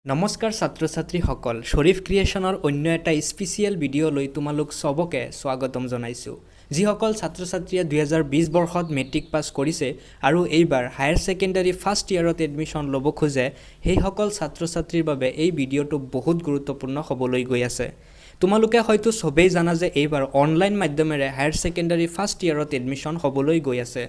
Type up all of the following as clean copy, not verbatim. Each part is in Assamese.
নমস্কাৰ ছাত্ৰ ছাত্ৰীসকল শ্বৰীফ ক্ৰিয়েশ্যনৰ অন্য এটা স্পেচিয়েল ভিডিঅ' লৈ তোমালোক সবকে স্বাগতম জনাইছোঁ যিসকল ছাত্ৰ ছাত্ৰীয়ে 2020 বৰ্ষত মেট্ৰিক পাছ কৰিছে আৰু এইবাৰ হায়াৰ ছেকেণ্ডাৰী ফাৰ্ষ্ট ইয়াৰত এডমিশ্যন ল'ব খোজে সেইসকল ছাত্ৰ ছাত্ৰীৰ বাবে এই ভিডিঅ'টো বহুত গুৰুত্বপূৰ্ণ হ'বলৈ গৈ আছে তোমালোকে হয়তো সবেই জানা যে এইবাৰ অনলাইন মাধ্যমেৰে হায়াৰ ছেকেণ্ডাৰী ফাৰ্ষ্ট ইয়াৰত এডমিশ্যন হ'বলৈ গৈ আছে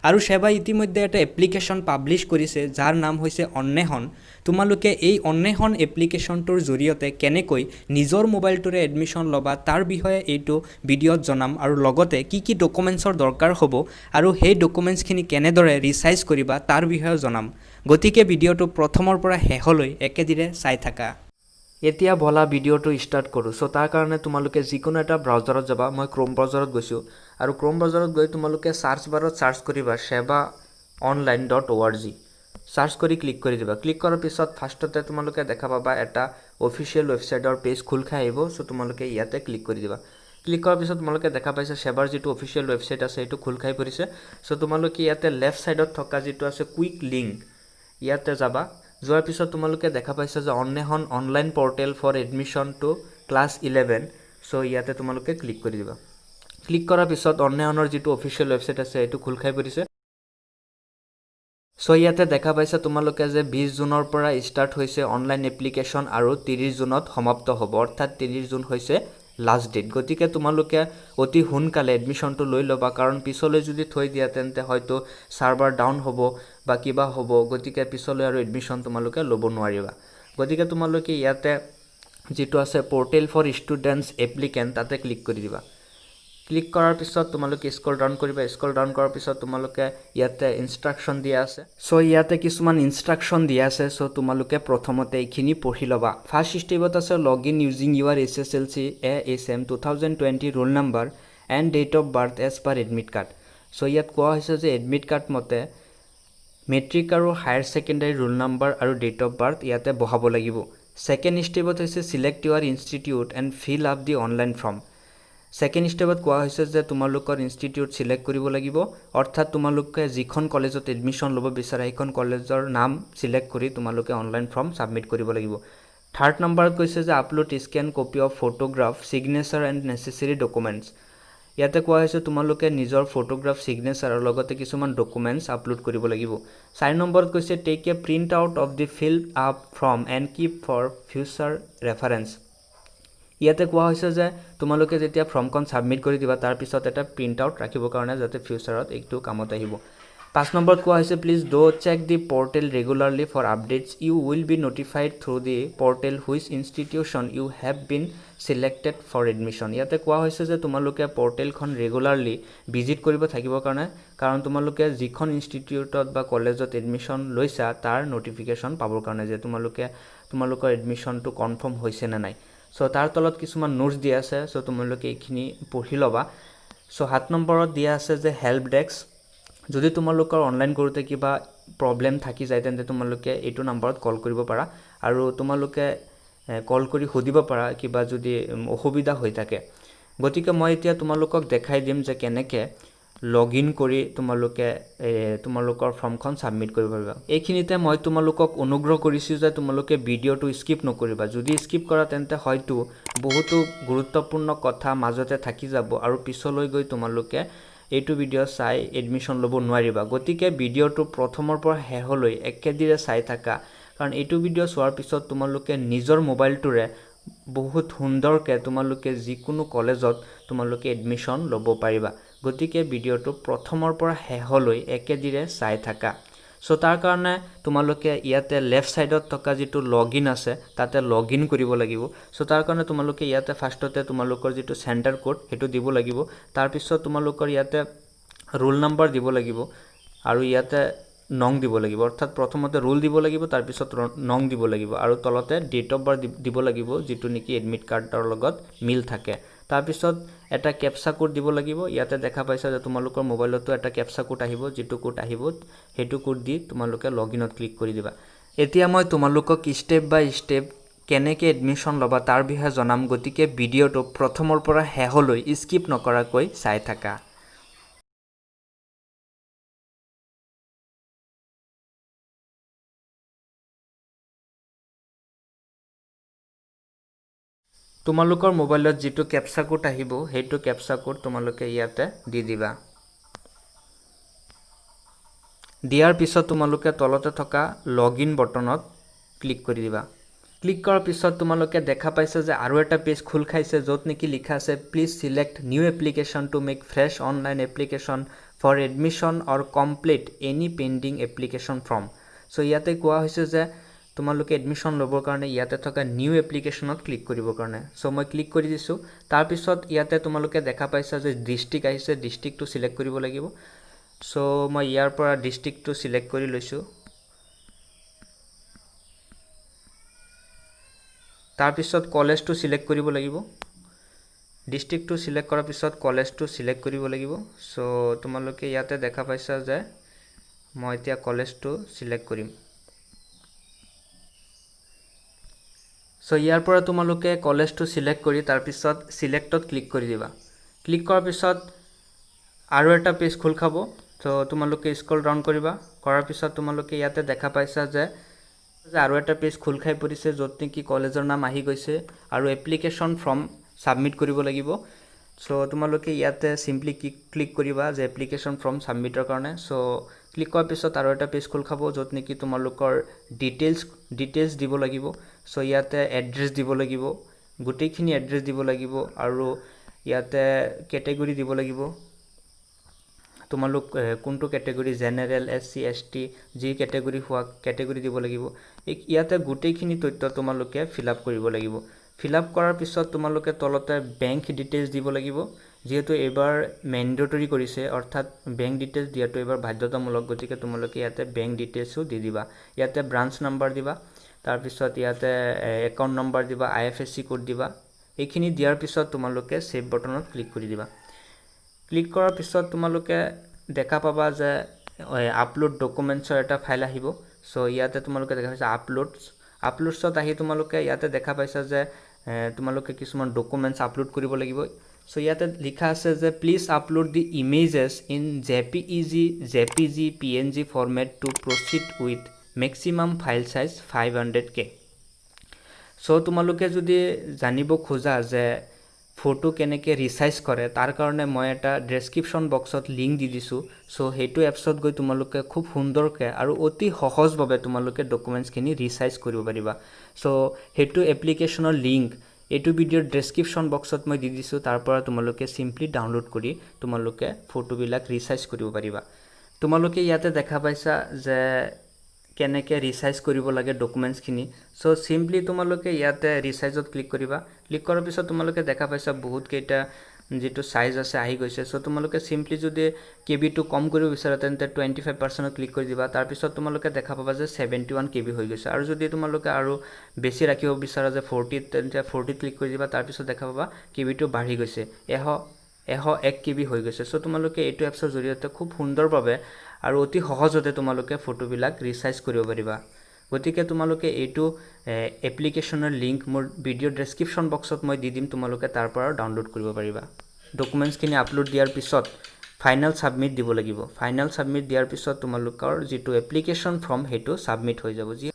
আৰু সেৱাই ইতিমধ্যে এটা এপ্লিকেশ্যন পাব্লিছ কৰিছে যাৰ নাম হৈছে অন্বেষণ তোমালোকে এই অন্বেষণ এপ্লিকেশ্যনটোৰ জৰিয়তে কেনেকৈ নিজৰ মোবাইলটোৰে এডমিশ্যন ল'বা তাৰ বিষয়ে এইটো ভিডিঅ'ত জনাম আৰু লগতে কি ডকুমেণ্টছৰ দৰকাৰ হ'ব আৰু সেই ডকুমেণ্টছখিনি কেনেদৰে ৰিচাইজ কৰিবা তাৰ বিষয়ে জনাম গতিকে ভিডিঅ'টো প্ৰথমৰ পৰা শেষলৈ একেদিৰে চাই থাকা এতিয়া বলা ভিডিঅ'টো ষ্টাৰ্ট কৰোঁ সো তাৰ কাৰণে তোমালোকে যিকোনো এটা ব্ৰাউজাৰত যাবা মই ক্ৰোম ব্ৰাউজাৰত গৈছোঁ আৰু ক্ৰোম ব্ৰাউজাৰত গৈ তোমালোকে সাৰ্চ বাৰত সাৰ্চ কৰিবা sevaonline.org সাৰ্চ কৰি ক্লিক কৰি দিবা ক্লিক কৰাৰ পিছত ফাৰ্ষ্টতে তোমালোকে দেখা পাবা এটা অফিচিয়েল ৱেবছাইটৰ পেজ খোল খাই আহিব সো তোমালোকে ইয়াতে ক্লিক কৰি দিবা ক্লিক কৰাৰ পিছত তোমালোকে দেখা পাইছা সেৱাৰ যেটো অফিচিয়েল ৱেবছাইট আছে এটো খোল খাই পৰিছে সো তোমালোকে ইয়াতে লেফট সাইডত থকা যেটো আছে কুইক লিংক ইয়াতে যাবা যোৱাৰ পিছত তোমালোকে দেখা পাইছা যে Anwesan online portal for admission to class 11 so ইয়াতে তোমালোকে ক্লিক কৰি দিবা ক্লিক কৰাৰ পিছত অন্বেষণৰ যেটো অফিচিয়েল ৱেবছাইট আছে এটো খোল খাই পৰিছে সো ইয়াতে দেখা পাইছা তোমালোকে যে 20 জুনৰ পৰা ষ্টাৰ্ট হৈছে অনলাইন এপ্লিকেশ্যন আৰু 30 জুনত সমাপ্ত হ'ব অৰ্থাৎ 30 জুন হৈছে লাষ্ট ডেট গতিকে তোমালোকে অতি সোনকালে এডমিশ্যনটো লৈ ল'বা কাৰণ পিছলৈ যদি থৈ দিয়া তেন্তে হয়তো সাৰ্ভাৰ ডাউন হ'ব বা কিবা হ'ব গতিকে পিছলৈ আৰু এডমিশ্যন তোমালোকে ল'ব নোৱাৰিবা গতিকে তোমালোকে ইয়াতে যেটো আছে পোৰ্টেল ফৰ ষ্টুডেণ্টছ এপ্লিকেণ্ট তাতে ক্লিক কৰি দিবা ক্লিক কৰাৰ পিছত তোমালোকে স্ক্ৰল ডাউন কৰিবা স্ক্ৰল ডাউন কৰাৰ পিছত তোমালোকে ইয়াতে ইনষ্ট্ৰাকচন দিয়া আছে সো ইয়াতে কিছুমান ইনষ্ট্ৰাকচন দিয়া আছে সো তোমালোকে প্ৰথমতে এইখিনি পঢ়ি ল'বা ফাৰ্ষ্ট স্টেপত আছে login using your SSLC ASM 2020 roll number and date of birth as per admit card so ইয়াত কোৱা হৈছে যে এডমিট কাৰ্ড মতে মেট্ৰিক আৰু হায়াৰ ছেকেণ্ডাৰী ৰোল নাম্বাৰ আৰু ডেট অফ বাৰ্থ ইয়াতে বহাব লাগিব সেকেন্ড স্টেপত হৈছে select your institute and fill up the online form second স্টেপত কোৱা হৈছে যে তোমালোকৰ ইনষ্টিটিউট সিলেক্ট কৰিব লাগিব অৰ্থাৎ তোমালোকে যিখন কলেজত এডমিশ্যন ল'ব বিচাৰা এইখন কলেজৰ নাম সিলেক্ট কৰি তোমালোকে অনলাইন ফৰ্ম সাবমিট কৰিব লাগিব থাৰ্ড নম্বৰত কৈছে যে upload scan copy of photograph signature and necessary documents ইয়াতে কোৱা হৈছে তোমালোকে নিজৰ ফটোগ্ৰাফ সিগনেচাৰ আৰু লগতে কিছুমান ডকুমেণ্টছ আপলোড কৰিব লাগিব 4 নম্বৰত কৈছে take a print out of the filled up form and keep for future reference ইয়াতে কোৱা হৈছে যে তোমালোকে যেতিয়া ফৰ্মখন সাবমিট কৰি দিবা তাৰ পিছত এটা প্ৰিন্ট আউট ৰাখিব কাৰণে যাতে ফিউচাৰত একটু কামত আহিব 5 নম্বৰত কোৱা হৈছে please do check the portal regularly for updates you will be notified through the portal which institution you have been selected for admission ইয়াতে কোৱা হৈছে যে তোমালোকে পোৰ্টেলখন ৰেগুলাৰলি ভিজিট কৰিব থাকিব কাৰণে কাৰণ তোমালোকে যিখন ইনষ্টিটিউটত বা কলেজত এডমিশ্যন লৈছা তাৰ নটিফিকেশ্যন পাবৰ কাৰণে যে তোমালোকৰ এডমিশ্যনটো কনফাৰ্ম হৈছে নে নাই সো তাৰ তলত কিছুমান নোটছ দিয়া আছে সো তোমালোকে এইখিনি পঢ়ি ল'বা সো 7 নম্বৰত দিয়া আছে যে হেল্প ডেস্ক যদি তোমালোকৰ অনলাইন কৰোতে কিবা প্ৰবলেম থাকি যায় তেন্তে তোমালোকে এইটো নম্বৰত কল কৰিব পাৰা আৰু তোমালোকে কল কৰি সুধিব পাৰা কিবা যদি অসুবিধা হৈ থাকে গতিকে মই এতিয়া তোমালোকক দেখাই দিম যে কেনেকৈ লগইন কৰি তোমালোকে তোমালোকৰ ফৰ্মখন সাবমিট কৰিব পাৰিবা এইখিনিতে মই তোমালোকক অনুগ্ৰহ কৰিছোঁ যে তোমালোকে ভিডিঅ'টো স্কিপ নকৰিবা যদি স্কিপ কৰা তেন্তে হয়তো বহুতো গুৰুত্বপূৰ্ণ কথা মাজতে থাকি যাব আৰু পিছলৈ গৈ তোমালোকে এইটো ভিডিঅ' চাই এডমিশ্যন ল'ব নোৱাৰিবা গতিকে ভিডিঅ'টো প্ৰথমৰ পৰা শেষলৈ একেদিৰে চাই থাকা কাৰণ এইটো ভিডিঅ' চোৱাৰ পিছত তোমালোকে নিজৰ মোবাইলটোৰে বহুত সুন্দৰকৈ তোমালোকে যিকোনো কলেজত তোমালোকে এডমিশ্যন ল'ব পাৰিবা গতিকে ভিডিঅ'টো প্ৰথমৰ পৰা শেষলৈ একেদিৰে চাই থাকা সো তাৰ কাৰণে তোমালোকে ইয়াতে লেফট সাইডত থকা যেটো লগইন আছে তাতে লগইন কৰিব লাগিব সো তাৰ কাৰণে তোমালোকে ইয়াতে ফাৰ্ষ্টতে তোমালোকৰ যেটো সেন্টাৰ কোড হেতু দিব লাগিব তাৰ পিছত তোমালোকৰ ইয়াতে ৰোল নাম্বাৰ দিব লাগিব আৰু ইয়াতে নং দিব লাগিব অৰ্থাৎ প্ৰথমতে ৰোল দিব লাগিব তাৰ পিছত নং দিব লাগিব আৰু তলতে ডেট অফ বাৰ্থ দিব লাগিব যেটো নেকি এডমিট কাৰ্ডৰ লগত মিল থাকে তাৰ পিছত এটা ক্যাপচা কোড দিব লাগিব ইয়াতে দেখা পাইছা যে তোমালোকৰ মোবাইলতো এটা ক্যাপচা কোড আহিব যেটো কোড আহিব হেতু কোড দি তোমালোকে লগইনত ক্লিক কৰি দিবা এতিয়া মই তোমালোকক স্টেপ বাই স্টেপ কেনেকৈ এডমিশ্যন ল'বা তাৰ বিষয়ে জনাম গতিকে ভিডিঅ'টো প্ৰথমৰ পৰা শেষলৈ স্কিপ নকৰাকৈ চাই থাকা তোমালোকৰ মোবাইলত যেটো ক্যাপচা কোড আহিব হেইটো ক্যাপচা কোড তোমালোকে ইয়াতে দি দিবা দিয়াৰ পিছত তোমালোকে তলতে থকা লগইন বটনত ক্লিক কৰি দিবা ক্লিক কৰাৰ পিছত তোমালোকে দেখা পাইছে যে আৰু এটা পেজ খুল খাইছে যত নেকি লিখা আছে please select new application to make fresh online application for admission or complete any pending application form so ইয়াতে কোৱা হৈছে যে তোমালোকে এডমিশন লবৰ কাৰণে ইয়াতে থকা নিউ এপ্লিকেশনত ক্লিক কৰিবৰ কাৰণে সো মই ক্লিক কৰি দিছো তাৰ পিছত ইয়াতে তোমালোকে দেখা পাইছা যে ডিস্ট্ৰিক্ট আহিছে ডিস্ট্ৰিক্টটো সিলেক্ট কৰিব লাগিব সো মই ইয়াৰ পৰা ডিস্ট্ৰিক্টটো সিলেক্ট কৰি লৈছো তাৰ পিছত কলেজটো সিলেক্ট কৰিব লাগিব ডিস্ট্ৰিক্টটো সিলেক্ট কৰাৰ পিছত কলেজটো সিলেক্ট কৰিব লাগিব সো তোমালোকে ইয়াতে দেখা পাইছা যে মই এতিয়া কলেজটো সিলেক্ট কৰিম সো ইয়াৰ পৰা তোমালোকে কলেজটো সিলেক্ট কৰি তাৰ পিছত সিলেক্টত ক্লিক কৰি দিবা ক্লিক কৰাৰ পিছত আৰু এটা পেজ খুল খাব সো তোমালোকে স্ক্ৰল ডাউন কৰিবা কৰাৰ পিছত তোমালোকে ইয়াতে দেখা পাইছা যে আৰু এটা পেজ খুল খাই পৰিছে যত নেকি কলেজৰ নাম আহি গৈছে আৰু এপ্লিকেশন ফৰ্ম সাবমিট কৰিব লাগিব সো তোমালোকে ইয়াতে সিম্পলি ক্লিক কৰিবা যে এপ্লিকেশন ফৰ্ম সাবমিটৰ কাৰণে সো ক্লিক কৰাৰ পিছত আৰু এটা পেজ খুল খাব যত নেকি তোমালোকৰ ডিটেইলছ দিব লাগিব সো ইয়াতে এড্ৰেছ দিব লাগিব গুটেইখিনি এড্ৰেছ দিব লাগিব আৰু ইয়াতে ক্যাটাগৰী দিব লাগিব তোমালোক কোনটো category general SC ST G category হোৱা ক্যাটাগৰী দিব লাগিব ইয়াতে গুটেইখিনি তথ্য তোমালোকে ফিলআপ কৰিব লাগিব ফিলআপ কৰাৰ পিছত তোমালোকে তলতে বেংক ডিটেইলছ দিব লাগিব যেহেতু এবাৰ ম্যান্ডেটৰি কৰিছে অৰ্থাৎ বেংক ডিটেইলছ দিয়াটো এবাৰ বাধ্যতামূলক গতিকে তোমালোকে ইয়াতে বেংক ডিটেইলছও দি দিবা ইয়াতে ব্ৰাঞ্চ নাম্বাৰ দিবা তাৰ পিছত ইয়াতে একাউন্ট নাম্বাৰ দিবা আইএফএসসি কোড দিবা এইখিনি দিয়াৰ পিছত তোমালোকে সেভ বটনত ক্লিক কৰি দিবা ক্লিক কৰাৰ পিছত তোমালোকে দেখা পাবা যে আপলোড ডকুমেন্টছৰ এটা ফাইল আহিব সো ইয়াতে তোমালোকে দেখা পাইছা আপলোডছত আহি তোমালোকে ইয়াতে দেখা পাইছা যে তোমালোকে কিছুমান ডকুমেন্টছ আপলোড কৰিব লাগিব সো ইয়াতে লিখা আছে যে please upload the images in jpeg png format to proceed with maximum file size 500k so তোমালোকে যদি জানিব খোজা যে ফটো কেনেকে ৰিসাইজ কৰে তাৰ কাৰণে মই এটা ডেসক্ৰিপচন বক্সত লিংক দি দিছো সো হেতু এপছত গৈ তোমালোকে খুব সুন্দৰকে আৰু অতি সহজভাৱে তোমালোকে ডকুমেন্টছ খিনি ৰিসাইজ কৰিব পাৰিবা সো হেতু এপ্লিকেশনৰ লিংক এটো ভিডিওৰ ডেসক্ৰিপচন বক্সত মই দি দিছো তাৰ পৰা তোমালোকে সিম্পলি ডাউনলোড কৰি তোমালোকে ফটো বিলাক ৰিসাইজ কৰিব পাৰিবা তোমালোকে ইয়াতে দেখা পাইছা যে কেনেকে ৰিসাইজ কৰিব লাগে ডকুমেন্টছ খিনি সো সিম্পলি তোমালোকে ইয়াতে ৰিসাইজত ক্লিক কৰিবা ক্লিক কৰাৰ পিছত তোমালোকে দেখা পাইছা বহুত কেইটা যেটো সাইজ আছে আহি গৈছে সো তোমালোকে সিম্পলি যদি কেবি টো কম কৰিব বিচাৰা তেন্তে 25% ক্লিক কৰি দিবা তাৰ পিছত তোমালোকে দেখা পাবা যে 71 কেবি হৈ গৈছে আৰু যদি তোমালোকে আৰু বেছি ৰাখিব বিচাৰা যে 40 তেন্তে 40 ক্লিক কৰি দিবা তাৰ পিছত দেখা পাবা কেবি টো বাঢ়ি গৈছে 101 কেবি হৈ গৈছে সো তোমালোকে এটো এপছৰ জৰিয়তে খুব সুন্দৰভাৱে আৰু অতি সহজতে তোমালোকে ফটো বিলাক ৰিসাইজ কৰিব পাৰিবা গতিকে তোমালোকে এটো এপ্লিকেশনৰ লিংক মোৰ ভিডিও ডেসক্ৰিপচন বক্সত মই দি দিম তোমালোকে তাৰ পৰা ডাউনলোড কৰিব পাৰিবা ডকুমেন্টছ খিনি আপলোড দিয়াৰ পিছত ফাইনাল সাবমিট দিব লাগিব ফাইনাল সাবমিট দিয়াৰ পিছত তোমালোকৰ যেটো এপ্লিকেশন ফৰ্ম হেতু সাবমিট হৈ যাব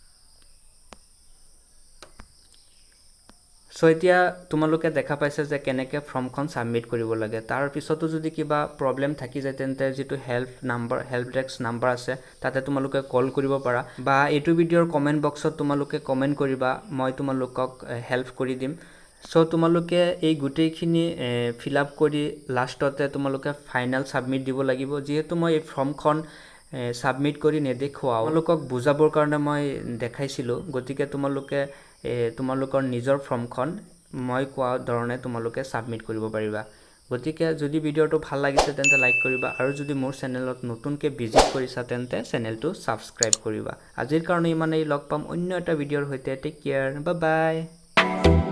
সো এতিয়া তোমালোকে দেখা পাইছে যে কেনেকে ফৰ্মখন সাবমিট কৰিব লাগে তাৰ পিছতো যদি কিবা প্ৰবলেম থাকি যায় তেন্তে যেটো হেল্প ডেস্ক নাম্বাৰ আছে তাতে তোমালোকে কল কৰিব পাৰা বা এটো ভিডিওৰ কমেন্ট বক্সত তোমালোকে কমেন্ট কৰিবা মই তোমালোকক হেল্প কৰি দিম সো তোমালোকে এই গুটেইখিনি ফিলআপ কৰি লাষ্টতে তোমালোকে ফাইনাল সাবমিট দিব লাগিব যেহেতু মই এই ফৰ্মখন সাবমিট কৰি নেদেখুৱাও তোমালোকক বুজাবৰ কাৰণে মই দেখাইছিলো গতিকে তোমালোকে তোমালোকৰ নিজৰ ফৰ্মখন মই কোৱা ধৰণে তোমালোকে সাবমিট কৰিব পাৰিবা গতিকে যদি ভিডিওটো ভাল লাগিছে তেন্তে লাইক কৰিবা আৰু যদি মোৰ চেনেলত নতুনকে ভিজিট কৰিছা তেন্তে চেনেলটো সাবস্ক্ৰাইব কৰিবা আজিৰ কাৰণে ইমানেই লগ পাম অন্য এটা ভিডিওৰ হৈতে টেক কেয়াৰ বাই বাই